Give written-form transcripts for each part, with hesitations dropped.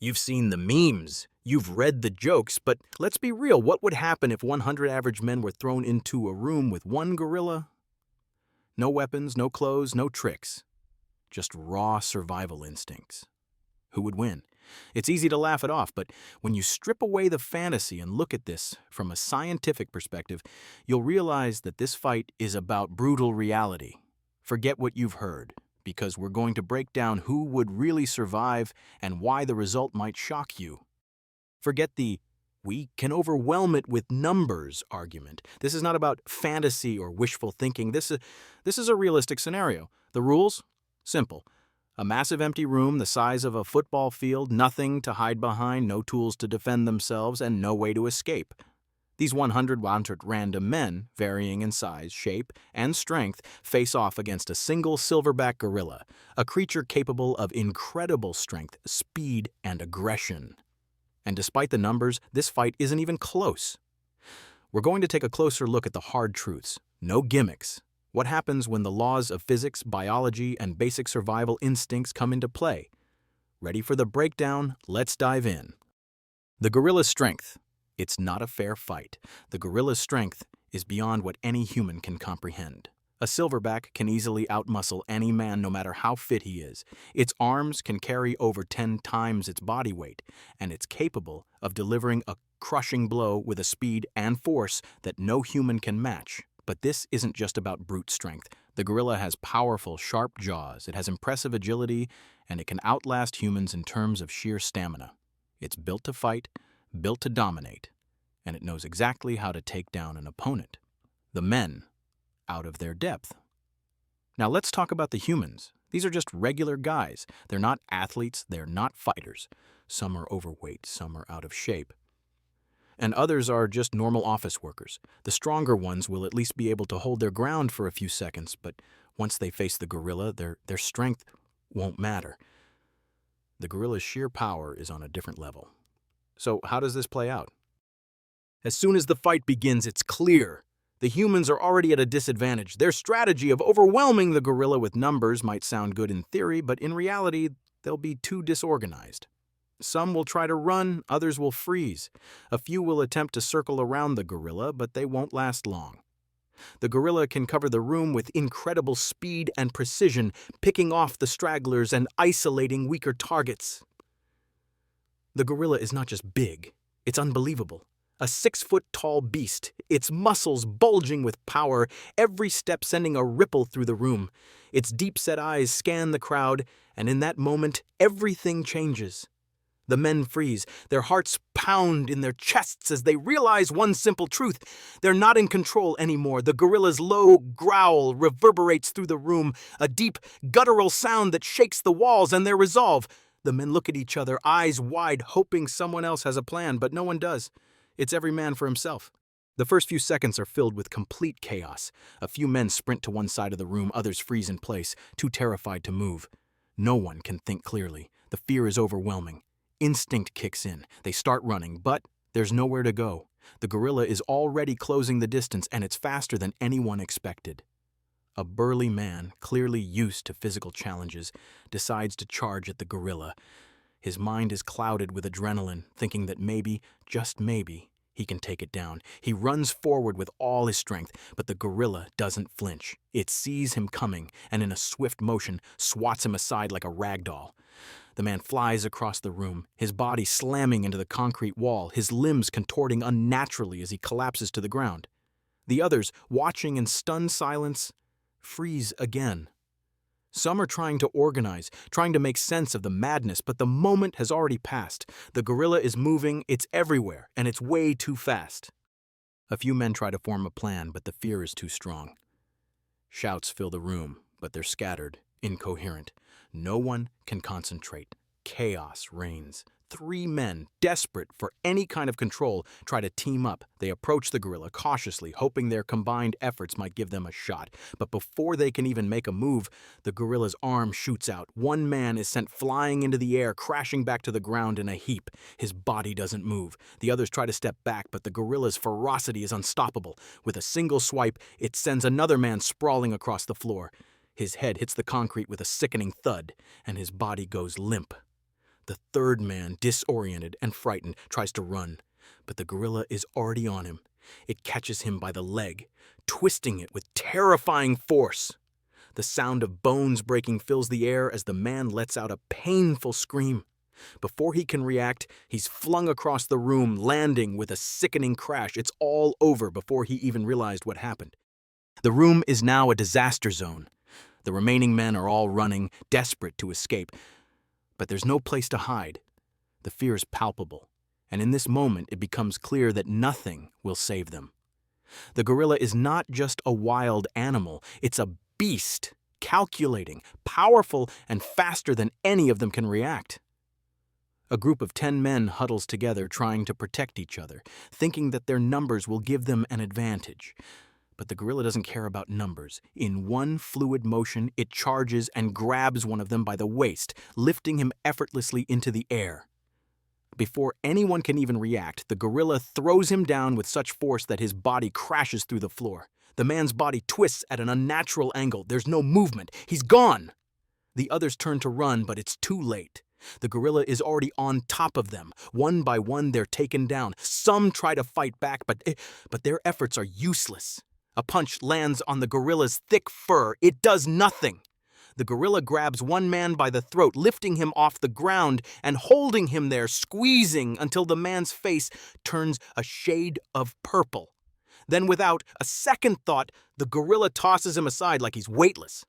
You've seen the memes, you've read the jokes, but let's be real, what would happen if 100 average men were thrown into a room with one gorilla? No weapons, no clothes, no tricks. Just raw survival instincts. Who would win? It's easy to laugh it off, but when you strip away the fantasy and look at this from a scientific perspective, you'll realize that this fight is about brutal reality. Forget what you've heard, because we're going to break down who would really survive and why the result might shock you. Forget the "we can overwhelm it with numbers" argument. This is not about fantasy or wishful thinking. This is a realistic scenario. The rules? Simple. A massive empty room the size of a football field, nothing to hide behind, no tools to defend themselves, and no way to escape. These 100 random men, varying in size, shape, and strength, face off against a single silverback gorilla, a creature capable of incredible strength, speed, and aggression. And despite the numbers, this fight isn't even close. We're going to take a closer look at the hard truths. No gimmicks. What happens when the laws of physics, biology, and basic survival instincts come into play? Ready for the breakdown? Let's dive in. The gorilla's strength. It's not a fair fight. The gorilla's strength is beyond what any human can comprehend. A silverback can easily outmuscle any man no matter how fit he is. Its arms can carry over 10 times its body weight, and it's capable of delivering a crushing blow with a speed and force that no human can match. But this isn't just about brute strength. The gorilla has powerful, sharp jaws, it has impressive agility, and it can outlast humans in terms of sheer stamina. It's built to fight, built to dominate, and it knows exactly how to take down an opponent. The men, out of their depth. Now let's talk about the humans. These are just regular guys. They're not athletes, they're not fighters. Some are overweight, some are out of shape. And others are just normal office workers. The stronger ones will at least be able to hold their ground for a few seconds, but once they face the gorilla, their strength won't matter. The gorilla's sheer power is on a different level. So how does this play out? As soon as the fight begins, it's clear. The humans are already at a disadvantage. Their strategy of overwhelming the gorilla with numbers might sound good in theory, but in reality, they'll be too disorganized. Some will try to run, others will freeze. A few will attempt to circle around the gorilla, but they won't last long. The gorilla can cover the room with incredible speed and precision, picking off the stragglers and isolating weaker targets. The gorilla is not just big, it's unbelievable. A 6-foot-tall beast, its muscles bulging with power, every step sending a ripple through the room. Its deep-set eyes scan the crowd, and in that moment, everything changes. The men freeze, their hearts pound in their chests as they realize one simple truth. They're not in control anymore. The gorilla's low growl reverberates through the room, a deep, guttural sound that shakes the walls and their resolve. The men look at each other, eyes wide, hoping someone else has a plan, but no one does. It's every man for himself. The first few seconds are filled with complete chaos. A few men sprint to one side of the room, others freeze in place, too terrified to move. No one can think clearly. The fear is overwhelming. Instinct kicks in. They start running, but there's nowhere to go. The gorilla is already closing the distance, and it's faster than anyone expected. A burly man, clearly used to physical challenges, decides to charge at the gorilla. His mind is clouded with adrenaline, thinking that maybe, just maybe, he can take it down. He runs forward with all his strength, but the gorilla doesn't flinch. It sees him coming, and in a swift motion, swats him aside like a rag doll. The man flies across the room, his body slamming into the concrete wall, his limbs contorting unnaturally as he collapses to the ground. The others, watching in stunned silence, freeze again. Some are trying to organize, trying to make sense of the madness, but the moment has already passed. The gorilla is moving, it's everywhere, and it's way too fast. A few men try to form a plan, but the fear is too strong. Shouts fill the room, but they're scattered, incoherent. No one can concentrate. Chaos reigns. 3 men, desperate for any kind of control, try to team up. They approach the gorilla cautiously, hoping their combined efforts might give them a shot. But before they can even make a move, the gorilla's arm shoots out. One man is sent flying into the air, crashing back to the ground in a heap. His body doesn't move. The others try to step back, but the gorilla's ferocity is unstoppable. With a single swipe, it sends another man sprawling across the floor. His head hits the concrete with a sickening thud, and his body goes limp. The third man, disoriented and frightened, tries to run, but the gorilla is already on him. It catches him by the leg, twisting it with terrifying force. The sound of bones breaking fills the air as the man lets out a painful scream. Before he can react, he's flung across the room, landing with a sickening crash. It's all over before he even realized what happened. The room is now a disaster zone. The remaining men are all running, desperate to escape. But there's no place to hide. The fear is palpable, and in this moment it becomes clear that nothing will save them. The gorilla is not just a wild animal, it's a beast, calculating, powerful, and faster than any of them can react. A group of 10 men huddles together, trying to protect each other, thinking that their numbers will give them an advantage. But the gorilla doesn't care about numbers. In one fluid motion, it charges and grabs one of them by the waist, lifting him effortlessly into the air. Before anyone can even react, the gorilla throws him down with such force that his body crashes through the floor. The man's body twists at an unnatural angle. There's no movement. He's gone. The others turn to run, but it's too late. The gorilla is already on top of them. One by one, they're taken down. Some try to fight back, but their efforts are useless. A punch lands on the gorilla's thick fur. It does nothing. The gorilla grabs one man by the throat, lifting him off the ground and holding him there, squeezing until the man's face turns a shade of purple. Then, without a second thought, the gorilla tosses him aside like he's weightless.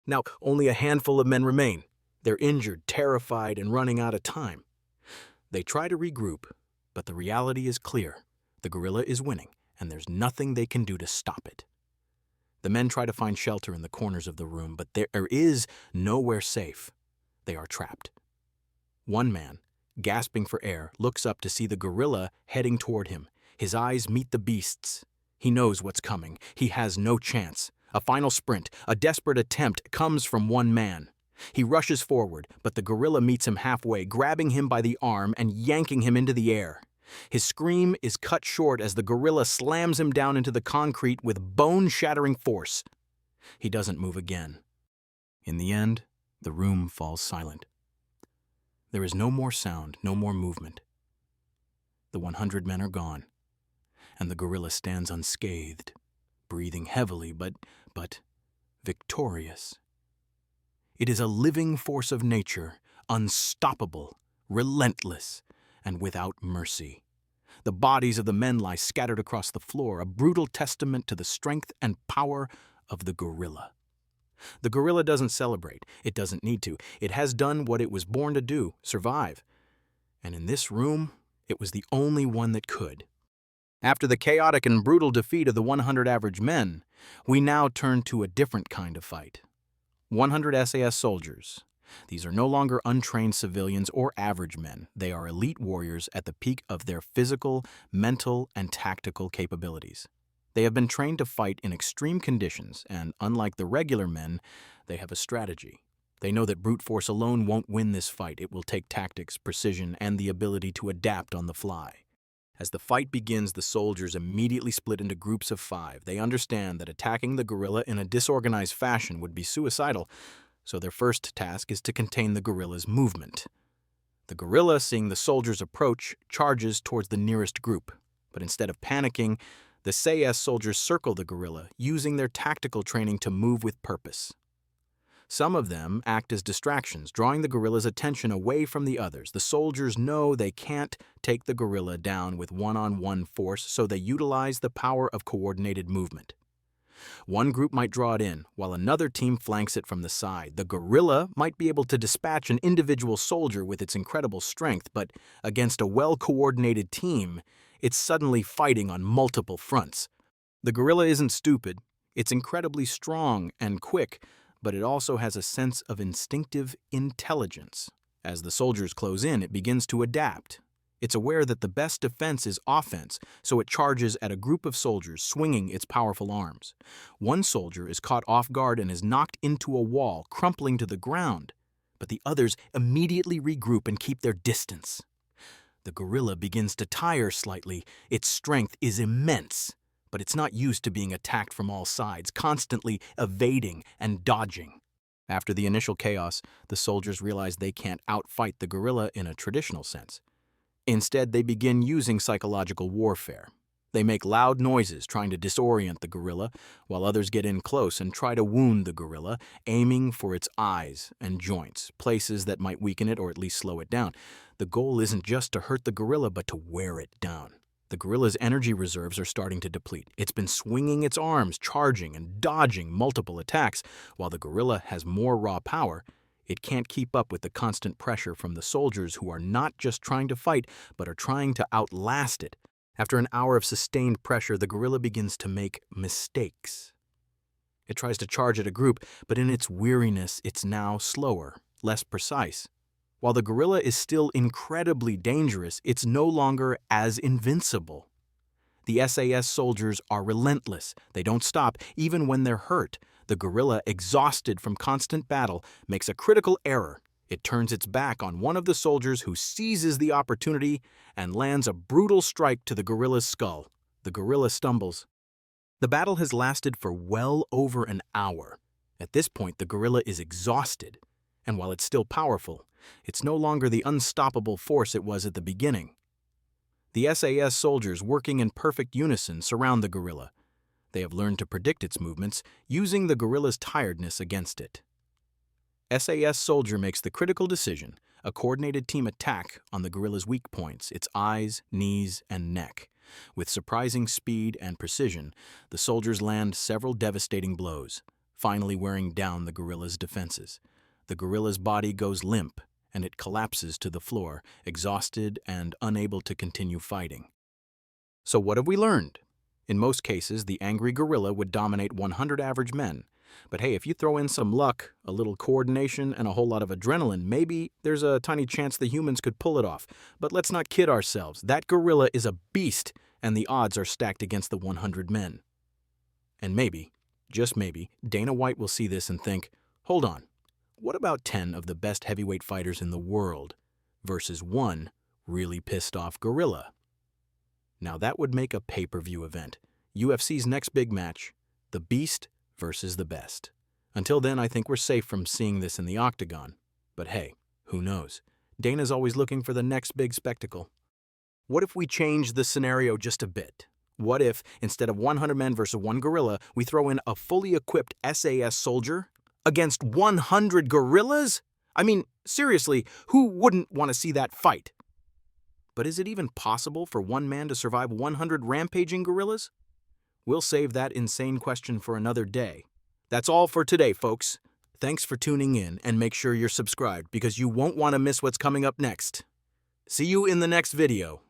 Now, only a handful of men remain. They're injured, terrified, and running out of time. They try to regroup, but the reality is clear. The gorilla is winning, and there's nothing they can do to stop it. The men try to find shelter in the corners of the room, but there is nowhere safe. They are trapped. One man, gasping for air, looks up to see the gorilla heading toward him. His eyes meet the beast's. He knows what's coming. He has no chance. A final sprint, a desperate attempt, comes from one man. He rushes forward, but the gorilla meets him halfway, grabbing him by the arm and yanking him into the air. His scream is cut short as the gorilla slams him down into the concrete with bone-shattering force. He doesn't move again. In the end, the room falls silent. There is no more sound, no more movement. The 100 men are gone, and the gorilla stands unscathed, breathing heavily but victorious. It is a living force of nature, unstoppable, relentless, and without mercy. The bodies of the men lie scattered across the floor, a brutal testament to the strength and power of the gorilla. The gorilla doesn't celebrate. It doesn't need to. It has done what it was born to do, survive. And in this room, it was the only one that could. After the chaotic and brutal defeat of the 100 average men, we now turn to a different kind of fight. 100 SAS soldiers. These are no longer untrained civilians or average men. They are elite warriors at the peak of their physical, mental, and tactical capabilities. They have been trained to fight in extreme conditions, and unlike the regular men, they have a strategy. They know that brute force alone won't win this fight. It will take tactics, precision, and the ability to adapt on the fly. As the fight begins, the soldiers immediately split into groups of 5. They understand that attacking the gorilla in a disorganized fashion would be suicidal, so their first task is to contain the gorilla's movement. The gorilla, seeing the soldiers approach, charges towards the nearest group. But instead of panicking, the SAS soldiers circle the gorilla, using their tactical training to move with purpose. Some of them act as distractions, drawing the gorilla's attention away from the others. The soldiers know they can't take the gorilla down with one-on-one force, so they utilize the power of coordinated movement. One group might draw it in, while another team flanks it from the side. The gorilla might be able to dispatch an individual soldier with its incredible strength, but against a well-coordinated team, it's suddenly fighting on multiple fronts. The gorilla isn't stupid. It's incredibly strong and quick, but it also has a sense of instinctive intelligence. As the soldiers close in, it begins to adapt. It's aware that the best defense is offense, so it charges at a group of soldiers, swinging its powerful arms. One soldier is caught off guard and is knocked into a wall, crumpling to the ground, but the others immediately regroup and keep their distance. The gorilla begins to tire slightly. Its strength is immense, but it's not used to being attacked from all sides, constantly evading and dodging. After the initial chaos, the soldiers realize they can't outfight the gorilla in a traditional sense. Instead, they begin using psychological warfare. They make loud noises trying to disorient the gorilla, while others get in close and try to wound the gorilla, aiming for its eyes and joints, places that might weaken it or at least slow it down. The goal isn't just to hurt the gorilla, but to wear it down. The gorilla's energy reserves are starting to deplete. It's been swinging its arms, charging and dodging multiple attacks. While the gorilla has more raw power, it can't keep up with the constant pressure from the soldiers who are not just trying to fight, but are trying to outlast it. After an hour of sustained pressure, the gorilla begins to make mistakes. It tries to charge at a group, but in its weariness, it's now slower, less precise. While the gorilla is still incredibly dangerous, it's no longer as invincible. The SAS soldiers are relentless. They don't stop, even when they're hurt. The gorilla, exhausted from constant battle, makes a critical error. It turns its back on one of the soldiers who seizes the opportunity and lands a brutal strike to the gorilla's skull. The gorilla stumbles. The battle has lasted for well over an hour. At this point, the gorilla is exhausted. And while it's still powerful, it's no longer the unstoppable force it was at the beginning. The SAS soldiers, working in perfect unison, surround the gorilla. They have learned to predict its movements, using the gorilla's tiredness against it. SAS soldier makes the critical decision, a coordinated team attack on the gorilla's weak points, its eyes, knees, and neck. With surprising speed and precision, the soldiers land several devastating blows, finally wearing down the gorilla's defenses. The gorilla's body goes limp, and it collapses to the floor, exhausted and unable to continue fighting. So what have we learned? In most cases, the angry gorilla would dominate 100 average men. But hey, if you throw in some luck, a little coordination, and a whole lot of adrenaline, maybe there's a tiny chance the humans could pull it off. But let's not kid ourselves. That gorilla is a beast, and the odds are stacked against the 100 men. And maybe, just maybe, Dana White will see this and think, hold on, what about 10 of the best heavyweight fighters in the world versus one really pissed off gorilla? Now that would make a pay-per-view event. UFC's next big match, the Beast versus the best. Until then, I think we're safe from seeing this in the octagon. But hey, who knows? Dana's always looking for the next big spectacle. What if we change the scenario just a bit? What if, instead of 100 men versus one gorilla, we throw in a fully equipped SAS soldier against 100 gorillas? I mean, seriously, who wouldn't want to see that fight? But is it even possible for one man to survive 100 rampaging gorillas? We'll save that insane question for another day. That's all for today, folks. Thanks for tuning in, and make sure you're subscribed because you won't want to miss what's coming up next. See you in the next video.